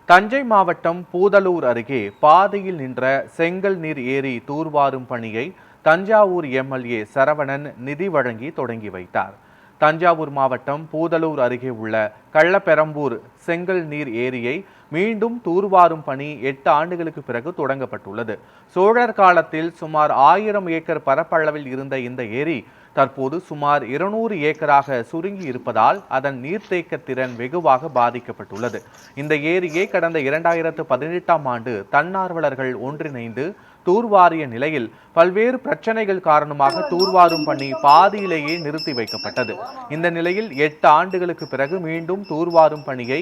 தஞ்சை மாவட்டம் பூதலூர் அருகே பாதையில் நின்ற செங்கல் நீர் ஏரி தூர்வாரும் பணியை தஞ்சாவூர் எம்எல்ஏ சரவணன் நிதி வழங்கி தொடங்கி வைத்தார். தஞ்சாவூர் மாவட்டம் பூதலூர் அருகே உள்ள கள்ளப்பெரம்பூர் செங்கல் நீர் ஏரியை மீண்டும் தூர்வாரும் பணி 8 ஆண்டுகளுக்கு பிறகு தொடங்கப்பட்டுள்ளது. சோழர் காலத்தில் சுமார் 1000 ஏக்கர் பரப்பளவில் இருந்த இந்த ஏரி தற்போது சுமார் 200 ஏக்கராக சுருங்கி இருப்பதால் அதன் நீர்த்தேக்க திறன் வெகுவாக பாதிக்கப்பட்டுள்ளது. இந்த ஏரியை கடந்த 2018ஆம் ஆண்டு தன்னார்வலர்கள் ஒன்றிணைந்து தூர்வாரிய நிலையில் பல்வேறு பிரச்சனைகள் காரணமாக தூர்வாரும் பணி பாதியிலேயே நிறுத்தி வைக்கப்பட்டது. இந்த நிலையில் 8 ஆண்டுகளுக்கு பிறகு மீண்டும் தூர்வாரும் பணியை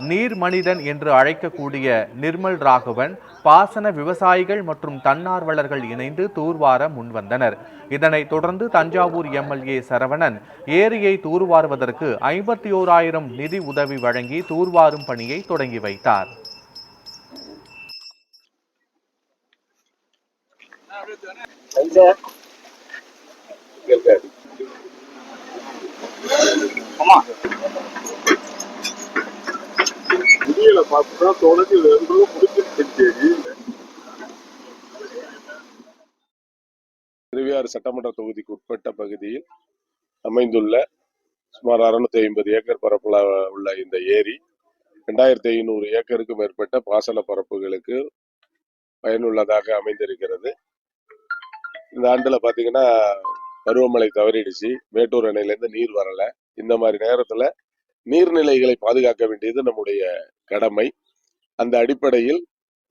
நீர் மனிதன் என்று அழைக்கக்கூடிய நிர்மல் ராகவன், பாசன விவசாயிகள் மற்றும் தன்னார்வலர்கள் இணைந்து தூர்வார முன்வந்தனர். இதனைத் தொடர்ந்து தஞ்சாவூர் எம்எல்ஏ சரவணன் ஏரியை தூர்வாருவதற்கு 51,000 நிதி உதவி வழங்கி தூர்வாரும் பணியை தொடங்கி வைத்தார். திருவையாறு சட்டமன்ற தொகுதிக்கு உட்பட்ட பகுதியில் அமைந்துள்ள சுமார் 650 ஏக்கர் பரப்பில் உள்ள இந்த ஏரி 2500 ஏக்கருக்கு மேற்பட்ட பாசன பரப்புகளுக்கு பயனுள்ளதாக அமைந்திருக்கிறது. இந்த ஆண்டுல பாத்தீங்கன்னா பருவமழை தவறிடுச்சு, மேட்டூர் அணையிலிருந்து நீர் வரல. இந்த மாதிரி நேரத்துல நீர்நிலைகளை பாதுகாக்க வேண்டியது நம்முடைய கடமை. அந்த அடிப்படையில்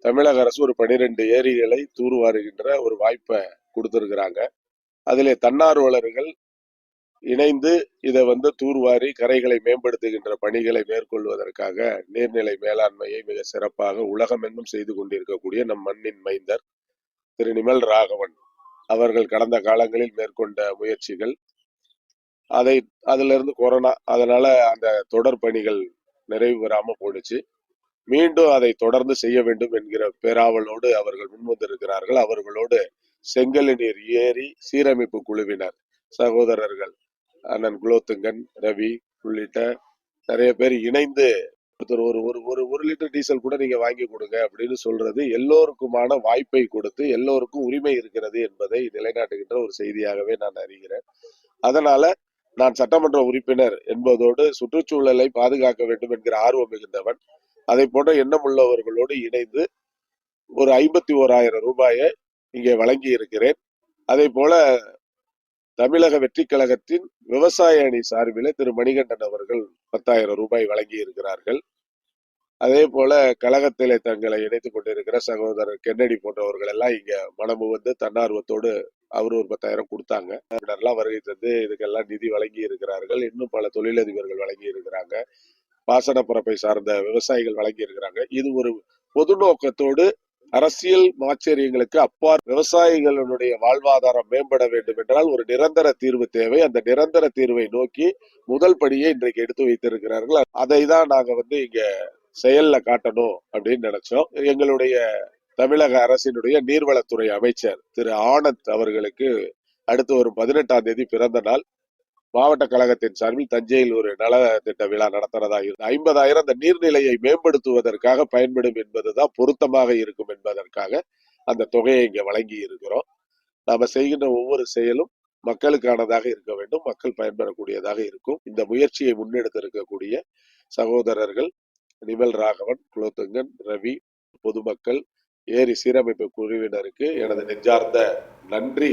தமிழக அரசு ஒரு 12 ஏரிகளை தூர்வாருகின்ற ஒரு வாய்ப்பை கொடுத்திருக்கிறாங்க. அதிலே தன்னார்வலர்கள் இணைந்து இதை தூர்வாரி கரைகளை மேம்படுத்துகின்ற பணிகளை மேற்கொள்வதற்காக நீர்நிலை மேலாண்மையை மிக சிறப்பாக உலகமெங்கும் செய்து கொண்டிருக்கக்கூடிய நம் மண்ணின் மைந்தர் திரு நிமல் ராகவன் அவர்கள் கடந்த காலங்களில் மேற்கொண்ட முயற்சிகள், அதிலிருந்து கொரோனா, அதனால அந்த தொடர் பணிகள் நிறைவு பெறாம போனுச்சு. மீண்டும் அதை தொடர்ந்து செய்ய வேண்டும் என்கிற பேராவலோடு அவர்கள் முன்வந்திருக்கிறார்கள். அவர்களோடு செங்கல் நீர் ஏரி சீரமைப்பு குழுவினர் சகோதரர்கள் அண்ணன் குலோத்துங்கன், ரவி உள்ளிட்ட நிறைய பேர் இணைந்து ஒரு லிட்டர் டீசல் கூட நீங்க வாங்கி கொடுங்க அப்படின்னு சொல்றது எல்லோருக்குமான வாய்ப்பை கொடுத்து எல்லோருக்கும் உரிமை இருக்கிறது என்பதை நிலைநாட்டுகின்ற ஒரு செய்தியாகவே நான் அறிகிறேன். அதனால நான் சட்டமன்ற உறுப்பினர் என்பதோடு சுற்றுச்சூழலை பாதுகாக்க வேண்டும் என்கிற ஆர்வம் மிகுந்தவன். அதை போன்ற எண்ணம் உள்ளவர்களோடு இணைந்து ஒரு 51,000 ரூபாயை இங்கே வழங்கி இருக்கிறேன். அதே போல தமிழக வெற்றி கழகத்தின் விவசாய அணி சார்பில் திரு மணிகண்டன் அவர்கள் 10,000 ரூபாய் வழங்கி இருக்கிறார்கள். அதே போல கழகத்திலே தங்களை இணைத்துக் கொண்டிருக்கிற சகோதரர் கென்னடி போன்றவர்கள் எல்லாம் இங்க மனமு தன்னார்வத்தோடு அவர் ஒரு 10,000 கொடுத்தாங்க. வருகை தந்து இதுக்கெல்லாம் நிதி வழங்கி இருக்கிறார்கள். இன்னும் பல தொழிலதிபர்கள் வழங்கி இருக்கிறாங்க. பாசன பரப்பை சார்ந்த விவசாயிகள் வழங்கி இருக்கிறாங்க. இது ஒரு பொது நோக்கத்தோடு அரசியல் மாச்சரியங்களுக்கு அப்பால் விவசாயிகளுடைய வாழ்வாதாரம் மேம்பட வேண்டும் என்றால் ஒரு நிரந்தர தீர்வு தேவை. அந்த நிரந்தர தீர்வை நோக்கி முதல் படியை இன்றைக்கு எடுத்து வைத்திருக்கிறார்கள். அதை தான் நாங்க இங்க செயல்ல காட்டணும் அப்படின்னு நினைச்சோம். எங்களுடைய தமிழக அரசினுடைய நீர்வளத்துறை அமைச்சர் திரு ஆனந்த் அவர்களுக்கு அடுத்து வரும் 18ஆம் தேதி பிறந்த நாள். மாவட்ட கழகத்தின் சார்பில் தஞ்சையில் ஒரு நலத்திட்ட விழா நடத்துறதா இருக்கு. 50,000 அந்த நீர்நிலையை மேம்படுத்துவதற்காக பயன்படும் என்பதுதான் பொருத்தமாக இருக்கும் என்பதற்காக அந்த தொகையை இங்க வழங்கி இருக்கிறோம். நாம செய்கின்ற ஒவ்வொரு செயலும் மக்களுக்கானதாக இருக்க வேண்டும், மக்கள் பயன்பெறக்கூடியதாக இருக்கும். இந்த முயற்சியை முன்னெடுத்திருக்கக்கூடிய சகோதரர்கள் நிமல் ராகவன், குலோத்துங்கன், ரவி, பொதுமக்கள், ஏரி சீரமைப்பு குழுவினருக்கு எனது நெஞ்சார்ந்த நன்றி.